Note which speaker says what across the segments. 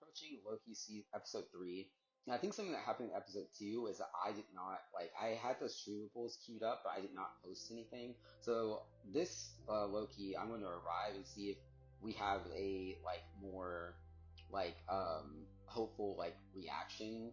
Speaker 1: approaching Loki episode 3. And I think something that happened in episode 2 is that I did not, like, I had those streamables queued up, but I did not post anything. So this Loki, I'm going to arrive and see if we have a, like, more, like, hopeful, like, reaction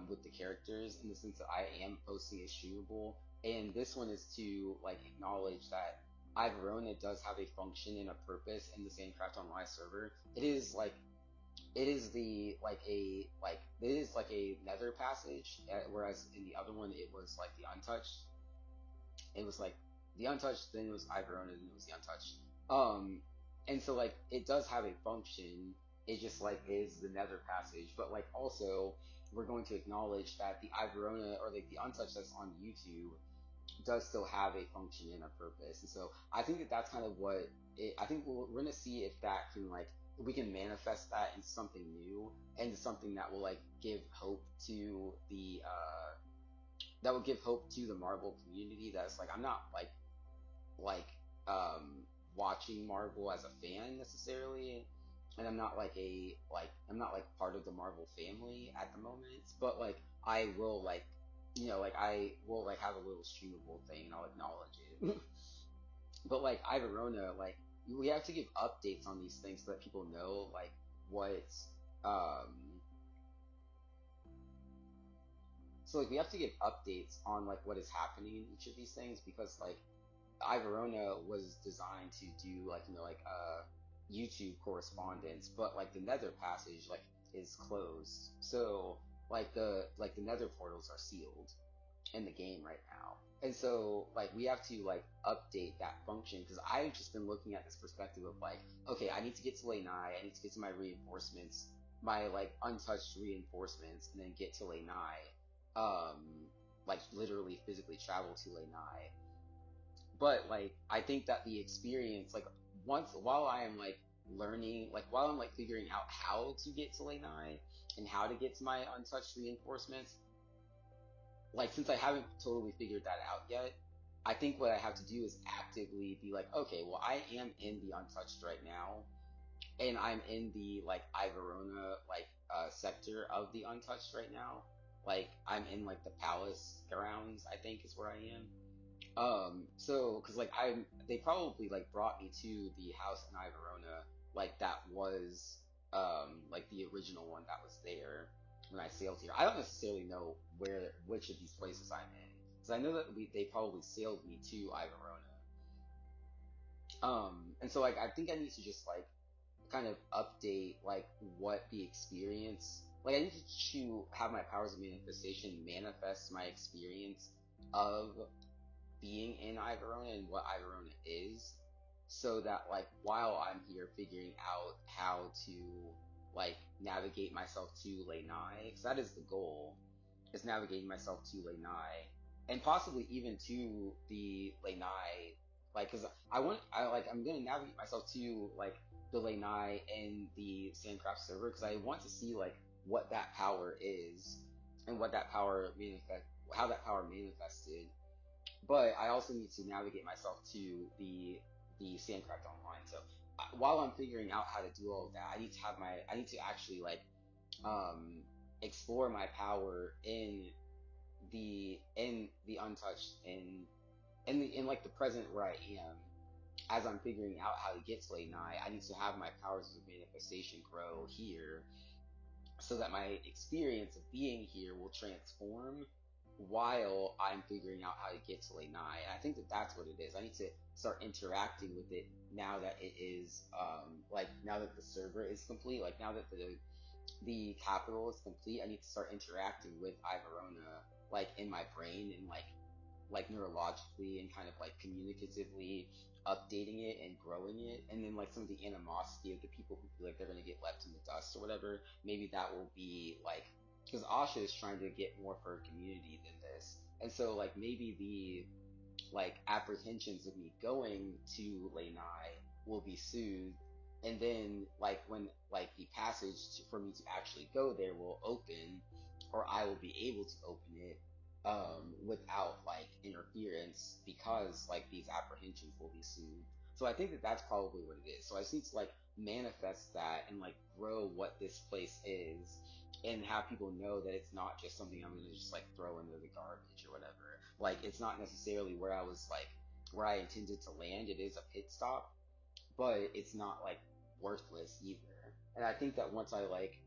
Speaker 1: with the characters in the sense that I am posting a streamable. And this one is to, like, acknowledge that Ivorona does have a function and a purpose in the Sandcraft Online server. It is the it is like a nether passage, whereas in the other one it was like the untouched. It was like the untouched, then it was Ivorona, then it was the untouched. Um, and so like it does have a function. It just like is the nether passage, but like also we're going to acknowledge that the Ivorona or like the untouched that's on YouTube does still have a function and a purpose. And so I think that that's kind of what I think we're going to see if that can like, we can manifest that into something new and something that will like give hope to that will give hope to the Marvel community. That's like, I'm not like, um, watching Marvel as a fan necessarily. And I'm not like part of the Marvel family at the moment, but like I will like, I will like have a little streamable thing and I'll acknowledge it. But like Ivorona, like we have to give updates on these things so that people know like what um so like we have to give updates on like what is happening in each of these things because like Ivorona was designed to do like YouTube correspondence, but like the Nether passage like is closed. So like the Nether portals are sealed in the game right now. And so like we have to like update that function because I've just been looking at this perspective of like, okay, I need to get to Lénei, I need to get to my reinforcements, my like untouched reinforcements, and then get to Lénei. Um like literally physically travel to Lénei. But like I think that the experience, like once while I am like learning, like while I'm like figuring out how to get to Lénei and how to get to my untouched reinforcements, like since I haven't totally figured that out yet, I think what I have to do is actively be like, okay, well I am in the untouched right now, and I'm in the like Ivorona like sector of the untouched right now. Like I'm in like the palace grounds, I think is where I am. So, cause like they probably like brought me to the house in Ivorona, like that was, like the original one that was there when I sailed here. I don't necessarily know which of these places I'm in, cause I know that they probably sailed me to Ivorona. And so like, I think I need to just like kind of update like what the experience, like I need to have my powers of manifestation manifest my experience of being in Ivorona and what Ivorona is, so that like while I'm here figuring out how to like navigate myself to Lénei, because that is the goal, is navigating myself to Lénei, and possibly even to the Lénei, like because I'm gonna navigate myself to like the Lénei and the Sandcraft server because I want to see like what that power is and what that power manifest, how that power manifested, but I also need to navigate myself to the Sandcraft Online. So while I'm figuring out how to do all of that, I need to actually like um explore my power in the untouched in like the present where I am. As I'm figuring out how to get to Lénei, I need to have my powers of manifestation grow here so that my experience of being here will transform while I'm figuring out how to get to Lénei. And I think that that's what it is. I need to start interacting with it now that it is, like now that the server is complete, like now that the capital is complete, I need to start interacting with Ivorona, like in my brain and like neurologically and kind of like communicatively updating it and growing it, and then like some of the animosity of the people who feel like they're gonna get left in the dust or whatever, maybe that will be like, because Asha is trying to get more for her community than this, and so like maybe the like apprehensions of me going to Lénei will be soothed, and then like when like the passage for me to actually go there will open, or I will be able to open it without like interference because like these apprehensions will be soothed. So I think that that's probably what it is. So I just need to like manifest that and like grow what this place is and have people know that it's not just something I'm gonna just like throw into the garbage or whatever. Like it's not necessarily where I was like where I intended to land. It is a pit stop, but it's not like worthless either. And I think that once I like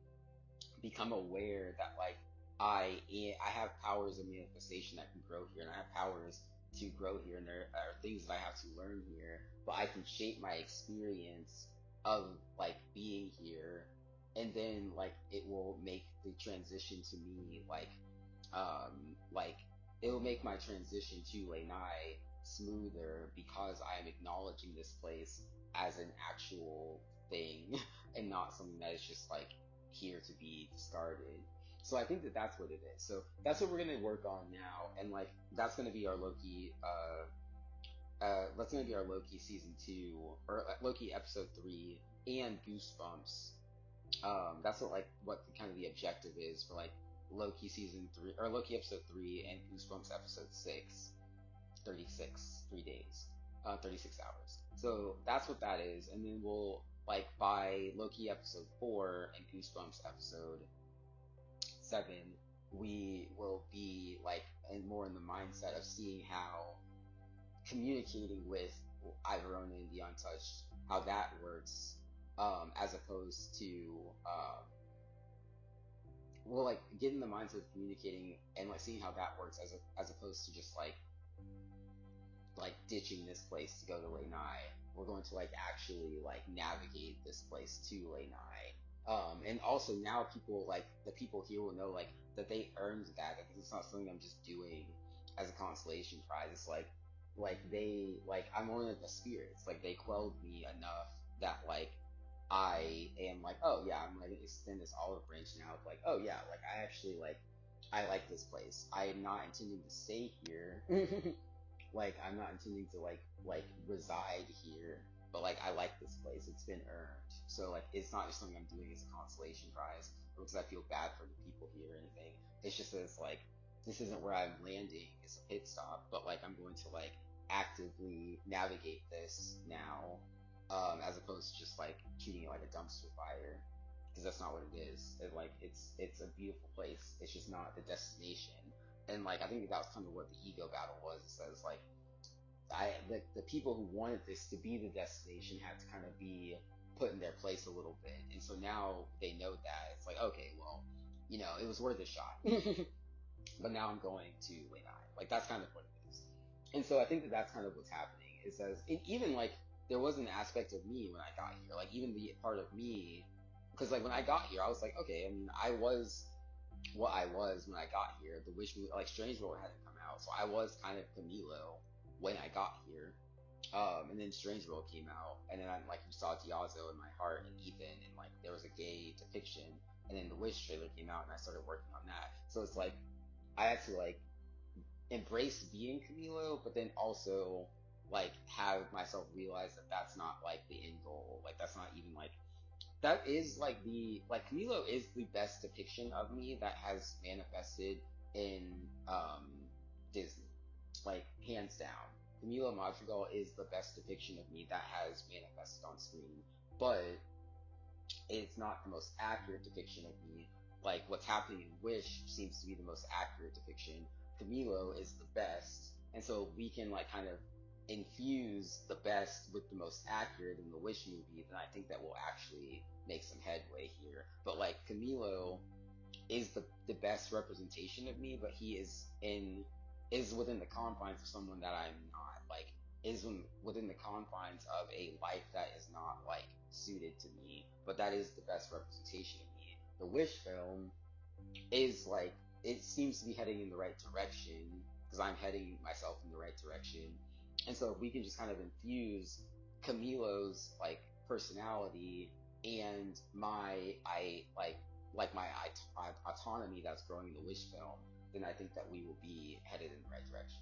Speaker 1: become aware that like I have powers of manifestation that can grow here, and I have powers to grow here, and there are things that I have to learn here, but I can shape my experience of like being here, and then like it will make the transition to me like it will make my transition to Lénei smoother because I am acknowledging this place as an actual thing and not something that is just like here to be discarded. So I think that that's what it is. So that's what we're gonna work on now, and like that's gonna be our Loki. That's gonna be our Loki season 2 or Loki episode 3 and Goosebumps. That's what kind of the objective is for like Loki season 3 or Loki episode 3 and Goosebumps episode 6. 36 3 days, 36 hours. So that's what that is, and then we'll like by Loki episode 4 and Goosebumps episode 7, we will be like and more in the mindset of seeing how communicating with Iverona and the Untouched, how that works, as opposed to um, well, like getting the mindset of communicating and like seeing how that works as opposed to just like ditching this place to go to Lénei. We're going to like actually like navigate this place to Lénei. And also now people like the people here will know like that they earned that. Like it's not something I'm just doing as a consolation prize. It's like they like I'm one of the spirits. Like they quelled me enough that like I am like, oh yeah, I'm gonna extend this olive branch now. Like, oh yeah, like I actually like I like this place. I am not intending to stay here. Like I'm not intending to like reside here, but like I like this place. It's been earned. So like it's not just something I'm doing as a consolation prize or because I feel bad for the people here or anything. It's just that it's like this isn't where I'm landing. It's a pit stop, but like I'm going to like actively navigate this now, as opposed to just like treating it like a dumpster fire because that's not what it is. It's a beautiful place. It's just not the destination. And like I think that was kind of what the ego battle was. It says like the people who wanted this to be the destination had to kind of be put in their place a little bit, and so now they know that it's like okay, well, it was worth a shot. But now I'm going to Lénei. Like that's kind of what it is. And so I think that that's kind of what's happening. Is as even like there was an aspect of me when I got here, like even the part of me, because like when I got here, I was like, okay, I mean, I was what I was when I got here. The Wish movie, like Strange World hadn't come out, so I was kind of Camilo when I got here. And then Strange World came out, and then I like you saw Diazo in my heart and Ethan, and like there was a gay depiction, and then the Wish trailer came out, and I started working on that. So it's like I had to like embrace being Camilo, but then also like have myself realize that that's not like the end goal. Like that's not even like that is like the like Camilo is the best depiction of me that has manifested in Disney, like hands down. Camilo Madrigal is the best depiction of me that has manifested on screen, but it's not the most accurate depiction of me. Like what's happening in Wish seems to be the most accurate depiction. Camilo is the best, and so we can like kind of infuse the best with the most accurate in the Wish movie. Then I think that will actually make some headway here. But like Camilo is the best representation of me, but he is within the confines of someone that I'm not. Like within the confines of a life that is not like suited to me, but that is the best representation of me. The Wish film is like it seems to be heading in the right direction because I'm heading myself in the right direction, and so if we can just kind of infuse Camilo's like personality and my autonomy that's growing in the Wish film, then I think that we will be headed in the right direction.